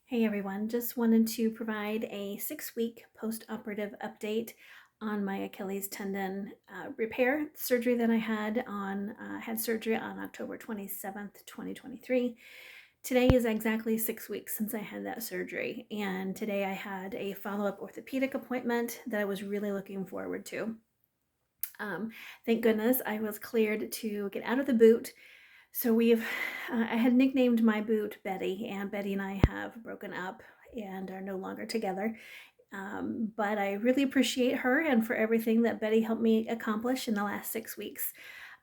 Hey everyone, just wanted to provide a 6-week post-operative update on my Achilles tendon repair surgery that I had surgery on October 27th, 2023. Today is exactly 6 weeks since I had that surgery, and today I had a follow-up orthopedic appointment that I was really looking forward to. Thank goodness I was cleared to get out of the boot. So I had nicknamed my boot Betty, and Betty and I have broken up and are no longer together. But I really appreciate her and for everything that Betty helped me accomplish in the last 6 weeks.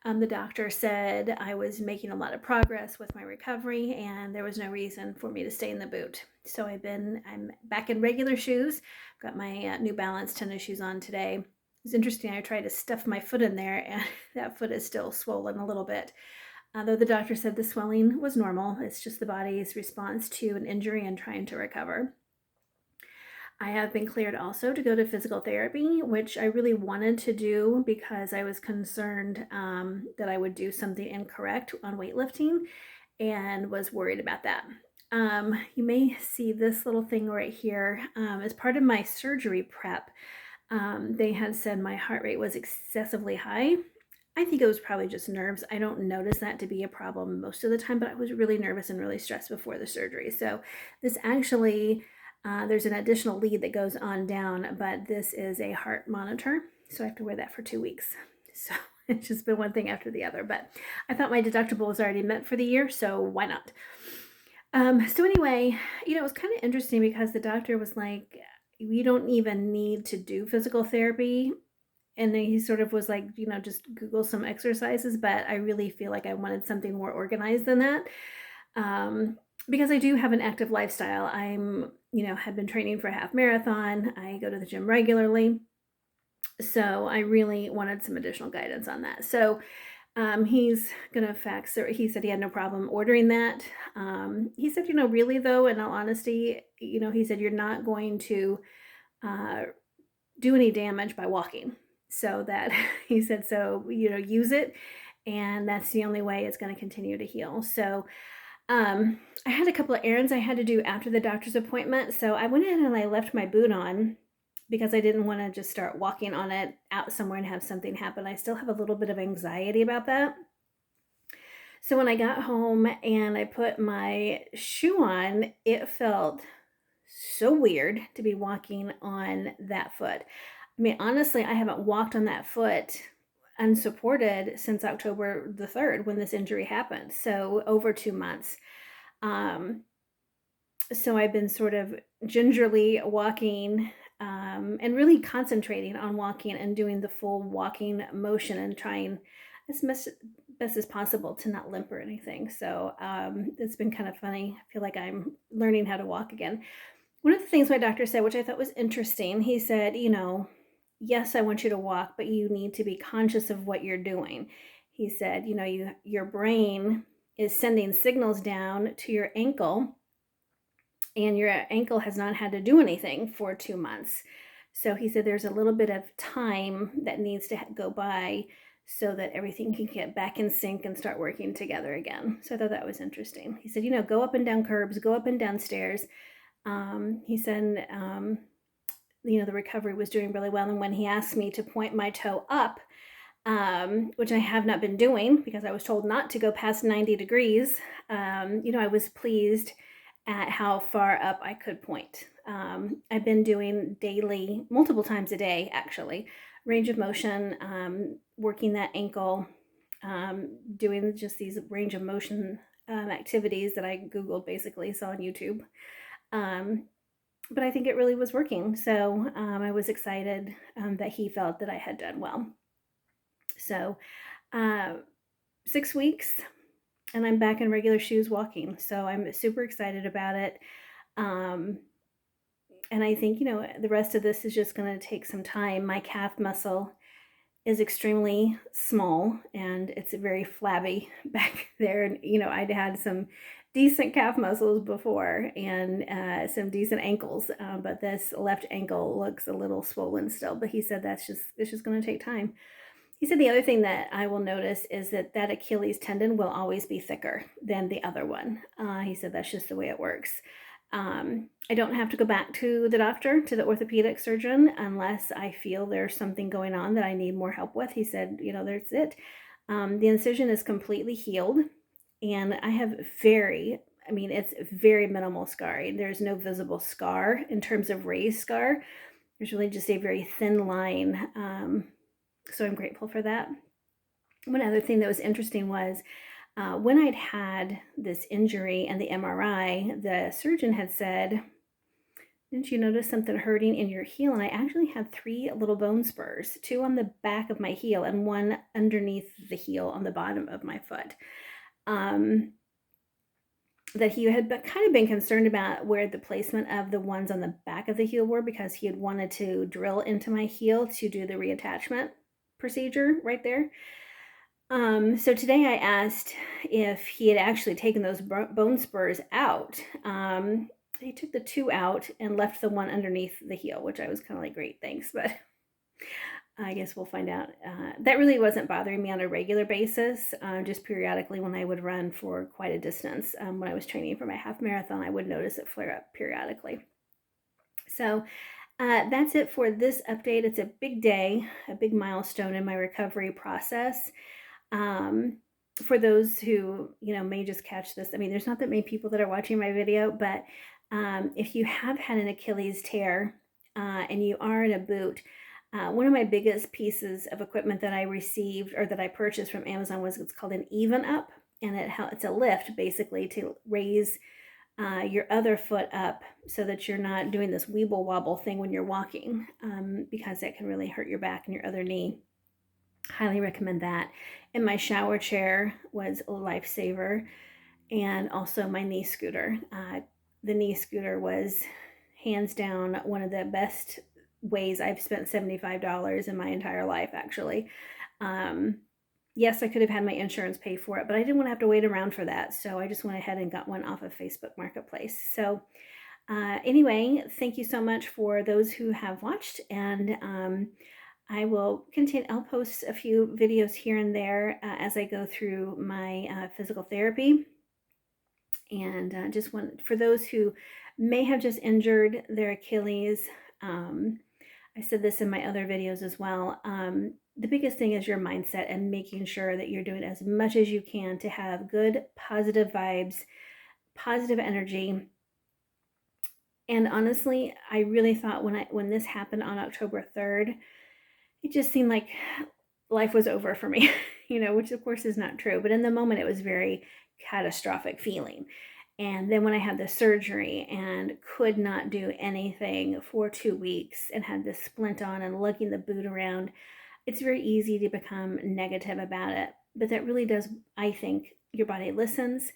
The doctor said I was making a lot of progress with my recovery and there was no reason for me to stay in the boot. So I'm back in regular shoes. Got my New Balance tennis shoes on today. It's interesting, I tried to stuff my foot in there and that foot is still swollen a little bit. Though the doctor said the swelling was normal, it's just the body's response to an injury and trying to recover. I have been cleared also to go to physical therapy, which I really wanted to do because I was concerned that I would do something incorrect on weightlifting and was worried about that. You may see this little thing right here. As part of my surgery prep, they had said my heart rate was excessively high. I think it was probably just nerves. I don't notice that to be a problem most of the time, but I was really nervous and really stressed before the surgery. So this actually, there's an additional lead that goes on down, but this is a heart monitor. So I have to wear that for 2 weeks. So it's just been one thing after the other, but I thought my deductible was already met for the year, so why not? So anyway, it was kind of interesting because the doctor was like, we don't even need to do physical therapy. And then he sort of was like, just Google some exercises, but I really feel like I wanted something more organized than that. Because I do have an active lifestyle. Have been training for a half marathon. I go to the gym regularly. So I really wanted some additional guidance on that. So he's going to fax, or he said he had no problem ordering that. He said, really though, in all honesty, he said, you're not going to do any damage by walking. So that he said, so, use it. And that's the only way it's going to continue to heal. So I had a couple of errands I had to do after the doctor's appointment. So I went in and I left my boot on because I didn't want to just start walking on it out somewhere and have something happen. I still have a little bit of anxiety about that. So when I got home and I put my shoe on, it felt so weird to be walking on that foot. I mean, honestly, I haven't walked on that foot unsupported since October the 3rd when this injury happened. So over 2 months. So I've been sort of gingerly walking and really concentrating on walking and doing the full walking motion and trying as best as possible to not limp or anything. So it's been kind of funny. I feel like I'm learning how to walk again. One of the things my doctor said, which I thought was interesting, he said, yes, I want you to walk, but you need to be conscious of what you're doing. He said, your brain is sending signals down to your ankle, and your ankle has not had to do anything for 2 months. So he said there's a little bit of time that needs to go by so that everything can get back in sync and start working together again. So I thought that was interesting. He said, go up and down curbs, go up and down stairs. He said, the recovery was doing really well. And when he asked me to point my toe up, which I have not been doing because I was told not to go past 90 degrees, I was pleased at how far up I could point. I've been doing daily, multiple times a day, actually, range of motion, working that ankle, doing just these range of motion activities that I Googled, basically, saw on YouTube. But I think it really was working. So I was excited that he felt that I had done well. So 6 weeks and I'm back in regular shoes walking. So I'm super excited about it. And I think, the rest of this is just going to take some time. My calf muscle is extremely small and it's very flabby back there. And, I'd had some decent calf muscles before and some decent ankles, but this left ankle looks a little swollen still. But he said it's just going to take time. He said the other thing that I will notice is that Achilles tendon will always be thicker than the other one. He said that's just the way it works. I don't have to go back to the doctor, to the orthopedic surgeon, unless I feel there's something going on that I need more help with. He said, that's it. The incision is completely healed, and I have it's very minimal scarring. There's no visible scar in terms of raised scar. There's really just a very thin line. So I'm grateful for that. One other thing that was interesting was when I'd had this injury and the MRI, the surgeon had said, "Didn't you notice something hurting in your heel?" And I actually had 3 little bone spurs, 2 on the back of my heel and 1 underneath the heel on the bottom of my foot. That he had kind of been concerned about where the placement of the ones on the back of the heel were, because he had wanted to drill into my heel to do the reattachment procedure right there. So today I asked if he had actually taken those bone spurs out. He took the 2 out and left the 1 underneath the heel, which I was kind of like, great, thanks, but I guess we'll find out. That really wasn't bothering me on a regular basis, just periodically when I would run for quite a distance. When I was training for my half marathon, I would notice it flare up periodically. So that's it for this update. It's a big day, a big milestone in my recovery process. For those who, may just catch this, there's not that many people that are watching my video, but if you have had an Achilles tear and you are in a boot, one of my biggest pieces of equipment that I received or that I purchased from Amazon was, it's called an Even Up, and it's a lift basically to raise your other foot up so that you're not doing this weeble wobble thing when you're walking, because that can really hurt your back and your other knee. Highly recommend that. And my shower chair was a lifesaver, and also my knee scooter. The knee scooter was hands down one of the best ways I've spent $75 in my entire life, actually. Yes, I could have had my insurance pay for it, but I didn't want to have to wait around for that. So I just went ahead and got one off of Facebook Marketplace. So anyway, thank you so much for those who have watched, and I will continue. I'll post a few videos here and there as I go through my physical therapy. And just for those who may have just injured their Achilles, I said this in my other videos as well. The biggest thing is your mindset and making sure that you're doing as much as you can to have good, positive vibes, positive energy. And honestly, I really thought when this happened on October 3rd, it just seemed like life was over for me, which of course is not true. But in the moment, it was very catastrophic feeling. And then when I had the surgery and could not do anything for 2 weeks and had this splint on and lugging the boot around, it's very easy to become negative about it. But that really does, I think, your body listens.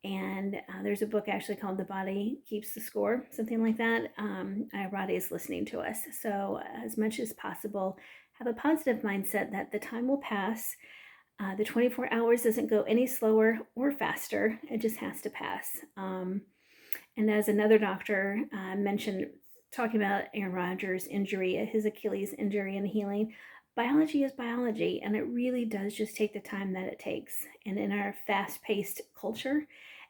And there's a book actually called The Body Keeps the Score, something like that. Our body is listening to us. So as much as possible, have a positive mindset that the time will pass. The 24 hours doesn't go any slower or faster. It just has to pass. And as another doctor mentioned, talking about Aaron Rodgers' injury, his Achilles injury and healing, biology is biology, and it really does just take the time that it takes. And in our fast-paced culture,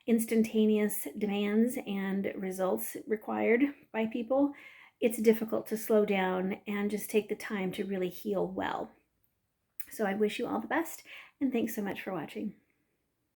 instantaneous demands and results required by people, it's difficult to slow down and just take the time to really heal well. So I wish you all the best, and thanks so much for watching.